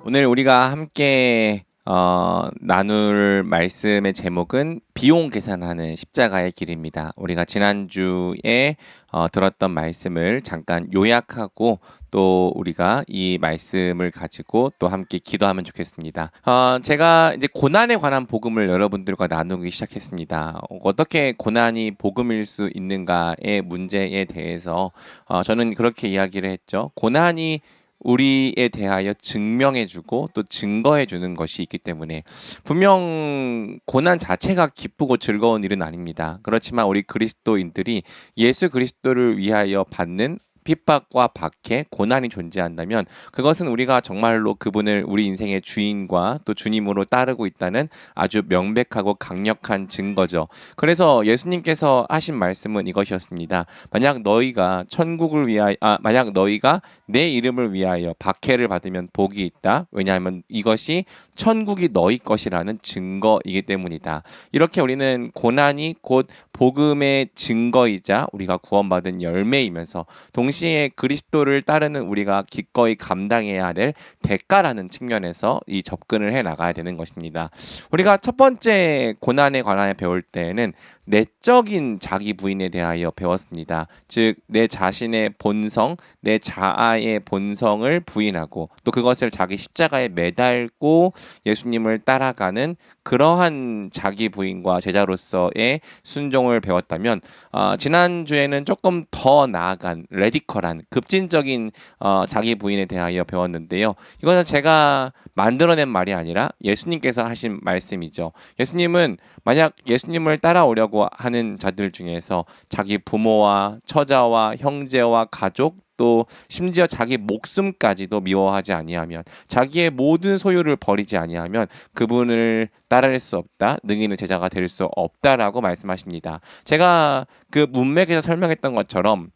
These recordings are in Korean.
오늘 우리가 함께 나눌 말씀의 제목은 비용 계산하는 십자가의 길입니다. 우리가 지난주에 들었던 말씀을 잠깐 요약하고 또 우리가 이 말씀을 가지고 또 함께 기도하면 좋겠습니다. 제가 이제 고난에 관한 복음을 여러분들과 나누기 시작했습니다. 어떻게 고난이 복음일 수 있는가의 문제에 대해서 저는 그렇게 이야기를 했죠. 고난이 우리에 대하여 증명해주고 또 증거해주는 것이 있기 때문에 분명 고난 자체가 기쁘고 즐거운 일은 아닙니다. 그렇지만 우리 그리스도인들이 예수 그리스도를 위하여 받는 핍박과 박해, 고난이 존재한다면 그것은 우리가 정말로 그분을 우리 인생의 주인과 또 주님으로 따르고 있다는 아주 명백하고 강력한 증거죠. 그래서 예수님께서 하신 말씀은 이것이었습니다. 만약 너희가 내 이름을 위하여 박해를 받으면 복이 있다. 왜냐하면 이것이 천국이 너희 것이라는 증거이기 때문이다. 이렇게 우리는 고난이 곧 복음의 증거이자 우리가 구원받은 열매이면서 동시에 그리스도를 따르는 우리가 기꺼이 감당해야 될 대가라는 측면에서 이 접근을 해 나가야 되는 것입니다. 우리가 첫 번째 고난에 관하여 배울 때에는 내적인 자기 부인에 대하여 배웠습니다. 즉 내 자신의 본성, 내 자아의 본성을 부인하고 또 그것을 자기 십자가에 매달고 예수님을 따라가는 그러한 자기 부인과 제자로서의 순종을 배웠다면 지난주에는 조금 더 나아간 레디컬한 급진적인 자기 부인에 대하여 배웠는데요. 이것은 제가 만들어낸 말이 아니라 예수님께서 하신 말씀이죠. 예수님은 만약 예수님을 따라오려고 하는 자들 중에서 자기 부모와 처자와 형제와 가족 또 심지어 자기 목숨까지도 미워하지 아니하면 자기의 모든 소유를 버리지 아니하면 그분을 따를 수 없다. 능히 있는 제자가 될 수 없다라고 말씀하십니다. 제가 그 문맥에서 설명했던 것처럼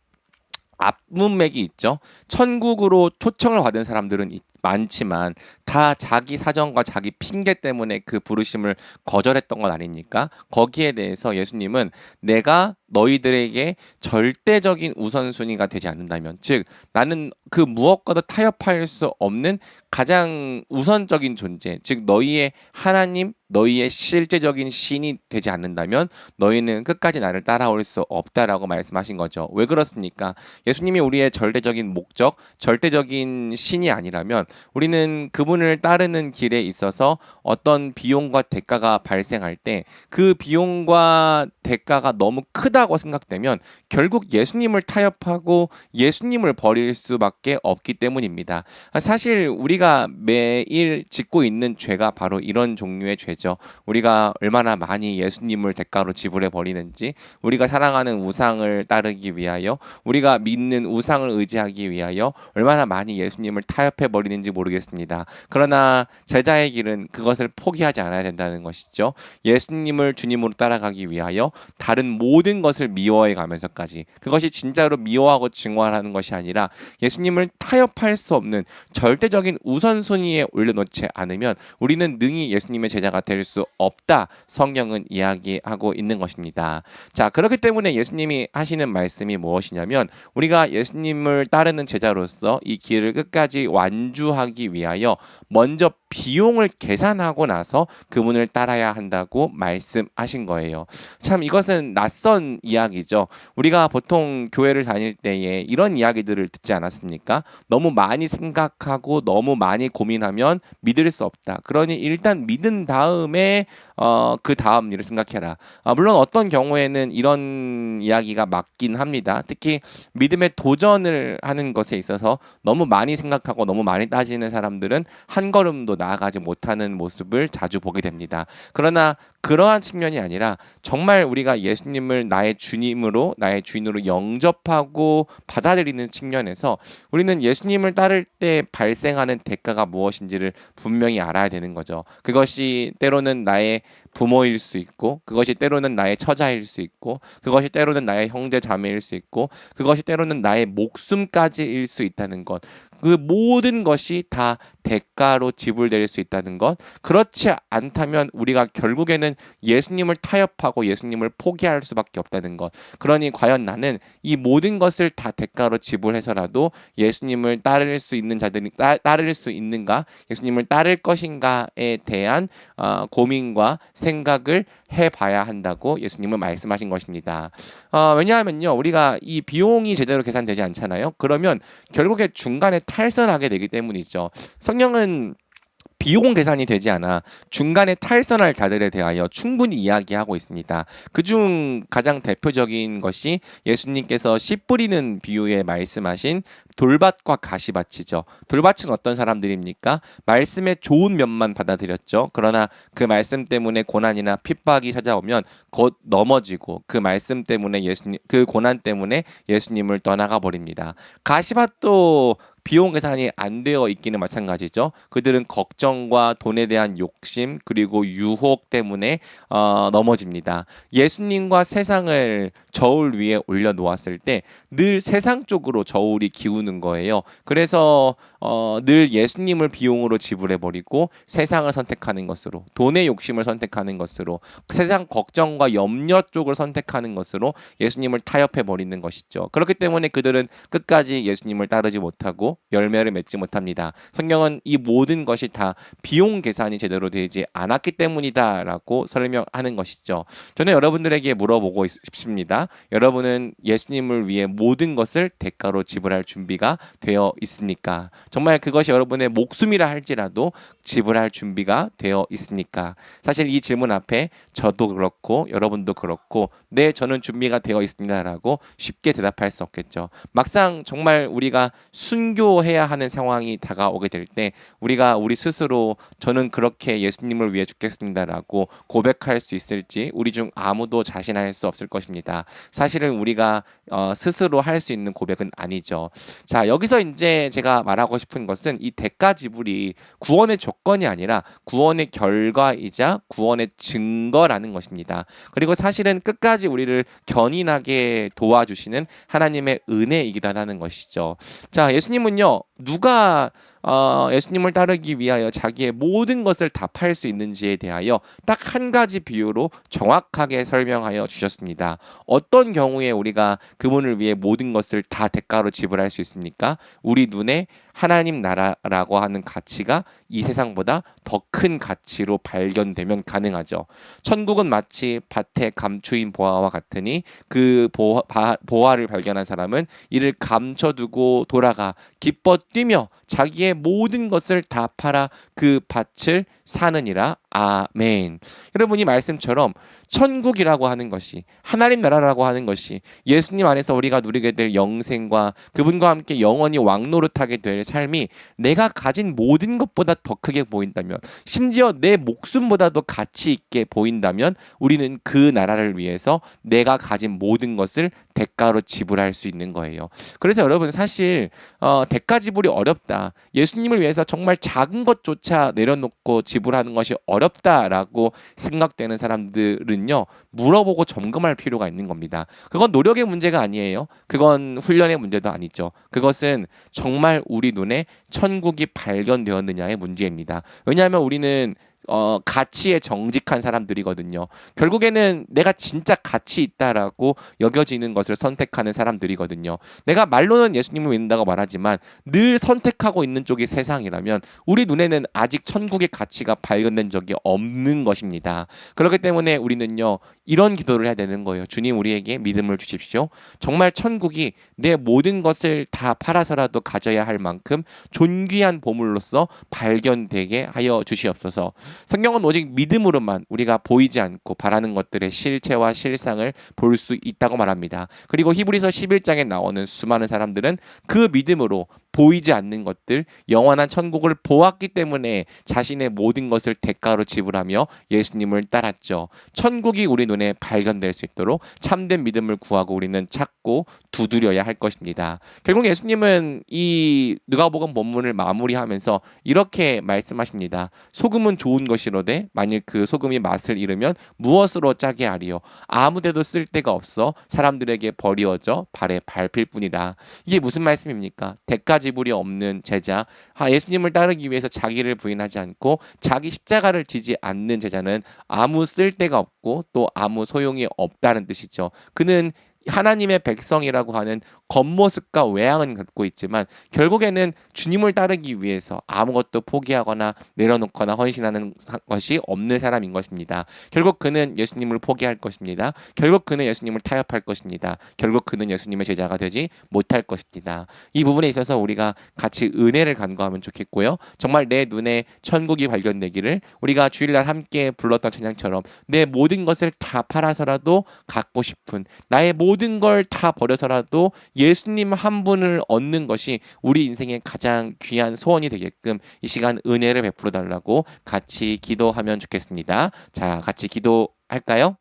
앞문맥이 있죠. 천국으로 초청을 받은 사람들은 많지만 다 자기 사정과 자기 핑계 때문에 그 부르심을 거절했던 건 아닙니까? 거기에 대해서 예수님은 내가 너희들에게 절대적인 우선순위가 되지 않는다면, 즉 나는 그 무엇과도 타협할 수 없는 가장 우선적인 존재, 즉 너희의 하나님, 너희의 실제적인 신이 되지 않는다면 너희는 끝까지 나를 따라올 수 없다라고 말씀하신 거죠. 왜 그렇습니까? 예수님이 우리의 절대적인 목적, 절대적인 신이 아니라면 우리는 그분을 따르는 길에 있어서 어떤 비용과 대가가 발생할 때 그 비용과 대가가 너무 크다고 생각되면 결국 예수님을 타협하고 예수님을 버릴 수밖에 없기 때문입니다. 사실 우리가 매일 짓고 있는 죄가 바로 이런 종류의 죄죠. 우리가 얼마나 많이 예수님을 대가로 지불해 버리는지, 우리가 사랑하는 우상을 따르기 위하여, 우리가 믿는 우상을 의지하기 위하여 얼마나 많이 예수님을 타협해 버리는지 모르겠습니다. 그러나 제자의 길은 그것을 포기하지 않아야 된다는 것이죠. 예수님을 주님으로 따라가기 위하여 다른 모든 것을 미워해 가면서까지, 그것이 진짜로 미워하고 증오하는 것이 아니라 예수님을 타협할 수 없는 절대적인 우선순위에 올려놓지 않으면 우리는 능히 예수님의 제자가 될 수 없다. 성경은 이야기하고 있는 것입니다. 자, 그렇기 때문에 예수님이 하시는 말씀이 무엇이냐면 우리가 예수님을 따르는 제자로서 이 길을 끝까지 완주하기 위하여 먼저 비용을 계산하고 나서 그분을 따라야 한다고 말씀하신 거예요. 참 이것은 낯선 이야기죠. 우리가 보통 교회를 다닐 때에 이런 이야기들을 듣지 않았습니까? 너무 많이 생각하고 너무 많이 고민하면 믿을 수 없다. 그러니 일단 믿은 다음에 그 다음 일을 생각해라. 물론 어떤 경우에는 이런 이야기가 맞긴 합니다. 특히 믿음의 도전을 하는 것에 있어서 너무 많이 생각하고 너무 많이 따지는 사람들은 한 걸음도 나아가지 못하는 모습을 자주 보게 됩니다. 그러나 그러한 측면이 아니라 정말 우리가 예수님을 나의 주님으로, 나의 주인으로 영접하고 받아들이는 측면에서 우리는 예수님을 따를 때 발생하는 대가가 무엇인지를 분명히 알아야 되는 거죠. 그것이 때로는 나의 부모일 수 있고, 그것이 때로는 나의 처자일 수 있고, 그것이 때로는 나의 형제 자매일 수 있고, 그것이 때로는 나의 목숨까지일 수 있다는 것. 그 모든 것이 다 대가로 지불될 수 있다는 것. 그렇지 않다면 우리가 결국에는 예수님을 타협하고 예수님을 포기할 수밖에 없다는 것. 그러니 과연 나는 이 모든 것을 다 대가로 지불해서라도 예수님을 따를 수 있는 자들이 따를 수 있는가? 예수님을 따를 것인가에 대한 고민과 생각을 해봐야 한다고 예수님은 말씀하신 것입니다. 왜냐하면요, 우리가 이 비용이 제대로 계산되지 않잖아요. 그러면 결국에 중간에 탈선하게 되기 때문이죠. 성경은 비용 계산이 되지 않아 중간에 탈선할 자들에 대하여 충분히 이야기하고 있습니다. 그중 가장 대표적인 것이 예수님께서 씨 뿌리는 비유에 말씀하신 돌밭과 가시밭이죠. 돌밭은 어떤 사람들입니까? 말씀의 좋은 면만 받아들였죠. 그러나 그 말씀 때문에 고난이나 핍박이 찾아오면 곧 넘어지고 그 말씀 때문에 그 고난 때문에 예수님을 떠나가 버립니다. 가시밭도 비용 계산이 안 되어 있기는 마찬가지죠. 그들은 걱정과 돈에 대한 욕심 그리고 유혹 때문에 넘어집니다. 예수님과 세상을 저울 위에 올려놓았을 때 늘 세상 쪽으로 저울이 기우는 거예요. 그래서 늘 예수님을 비용으로 지불해버리고 세상을 선택하는 것으로, 돈의 욕심을 선택하는 것으로, 세상 걱정과 염려 쪽을 선택하는 것으로 예수님을 타협해버리는 것이죠. 그렇기 때문에 그들은 끝까지 예수님을 따르지 못하고 열매를 맺지 못합니다. 성경은 이 모든 것이 다 비용 계산이 제대로 되지 않았기 때문이다라고 설명하는 것이죠. 저는 여러분들에게 물어보고 싶습니다. 여러분은 예수님을 위해 모든 것을 대가로 지불할 준비가 되어 있습니까? 정말 그것이 여러분의 목숨이라 할지라도 지불할 준비가 되어 있습니까? 사실 이 질문 앞에 저도 그렇고 여러분도 그렇고 네, 저는 준비가 되어 있습니다라고 쉽게 대답할 수 없겠죠. 막상 정말 우리가 순교해야 하는 상황이 다가오게 될 때 우리가 우리 스스로 저는 그렇게 예수님을 위해 죽겠습니다라고 고백할 수 있을지 우리 중 아무도 자신할 수 없을 것입니다. 사실은 우리가 스스로 할 수 있는 고백은 아니죠. 자, 여기서 이제 제가 말하고 싶은 것은 이 대가 지불이 구원의 조건이 아니라 구원의 결과이자 구원의 증거라는 것입니다. 그리고 사실은 끝까지 우리를 견인하게 도와주시는 하나님의 은혜이기도 하다는 것이죠. 자, 예수님은요, 누가 예수님을 따르기 위하여 자기의 모든 것을 다 팔 수 있는지에 대하여 딱 한 가지 비유로 정확하게 설명하여 주셨습니다. 어떤 경우에 우리가 그분을 위해 모든 것을 다 대가로 지불할 수 있습니까? 우리 눈에 하나님 나라라고 하는 가치가 이 세상보다 더 큰 가치로 발견되면 가능하죠. 천국은 마치 밭에 감추인 보화와 같으니 그 보화를 발견한 사람은 이를 감춰두고 돌아가 기뻐 뛰며 자기의 모든 것을 다 팔아 그 밭을 사느니라. 아멘. 여러분, 이 말씀처럼 천국이라고 하는 것이, 하나님 나라라고 하는 것이, 예수님 안에서 우리가 누리게 될 영생과 그분과 함께 영원히 왕노릇하게 될 삶이 내가 가진 모든 것보다 더 크게 보인다면, 심지어 내 목숨보다도 가치 있게 보인다면 우리는 그 나라를 위해서 내가 가진 모든 것을 대가로 지불할 수 있는 거예요. 그래서 여러분, 사실 대가 지불이 어렵다, 예수님을 위해서 정말 작은 것조차 내려놓고 지불하는 것이 어렵다라고 생각되는 사람들은요, 물어보고 점검할 필요가 있는 겁니다. 그건 노력의 문제가 아니에요. 그건 훈련의 문제도 아니죠. 그것은 정말 우리 눈에 천국이 발견되었느냐의 문제입니다. 왜냐하면 우리는 가치에 정직한 사람들이거든요. 결국에는 내가 진짜 가치 있다라고 여겨지는 것을 선택하는 사람들이거든요. 내가 말로는 예수님을 믿는다고 말하지만 늘 선택하고 있는 쪽이 세상이라면 우리 눈에는 아직 천국의 가치가 발견된 적이 없는 것입니다. 그렇기 때문에 우리는요, 이런 기도를 해야 되는 거예요. 주님, 우리에게 믿음을 주십시오. 정말 천국이 내 모든 것을 다 팔아서라도 가져야 할 만큼 존귀한 보물로서 발견되게 하여 주시옵소서. 성경은 오직 믿음으로만 우리가 보이지 않고 바라는 것들의 실체와 실상을 볼 수 있다고 말합니다. 그리고 히브리서 11장에 나오는 수많은 사람들은 그 믿음으로 보이지 않는 것들, 영원한 천국을 보았기 때문에 자신의 모든 것을 대가로 지불하며 예수님을 따랐죠. 천국이 우리 눈에 발견될 수 있도록 참된 믿음을 구하고 우리는 찾고 두드려야 할 것입니다. 결국 예수님은 이 누가복음 본문을 마무리하면서 이렇게 말씀하십니다. 소금은 좋은 것이로되 만일 그 소금이 맛을 잃으면 무엇으로 짜게 하리요? 아무데도 쓸 데가 없어 사람들에게 버리어져 발에 밟힐 뿐이라. 이게 무슨 말씀입니까? 대가 지불이 없는 제자, 예수님을 따르기 위해서 자기를 부인하지 않고 자기 십자가를 지지 않는 제자는 아무 쓸데가 없고 또 아무 소용이 없다는 뜻이죠. 그는 하나님의 백성이라고 하는 겉모습과 외양은 갖고 있지만 결국에는 주님을 따르기 위해서 아무것도 포기하거나 내려놓거나 헌신하는 것이 없는 사람인 것입니다. 결국 그는 예수님을 포기할 것입니다. 결국 그는 예수님을 타협할 것입니다. 결국 그는 예수님의 제자가 되지 못할 것입니다. 이 부분에 있어서 우리가 같이 은혜를 간구하면 좋겠고요. 정말 내 눈에 천국이 발견되기를, 우리가 주일날 함께 불렀던 찬양처럼 내 모든 것을 다 팔아서라도 갖고 싶은, 나의 모든 걸 다 버려서라도 예수님 한 분을 얻는 것이 우리 인생의 가장 귀한 소원이 되게끔 이 시간 은혜를 베풀어 달라고 같이 기도하면 좋겠습니다. 자, 같이 기도할까요?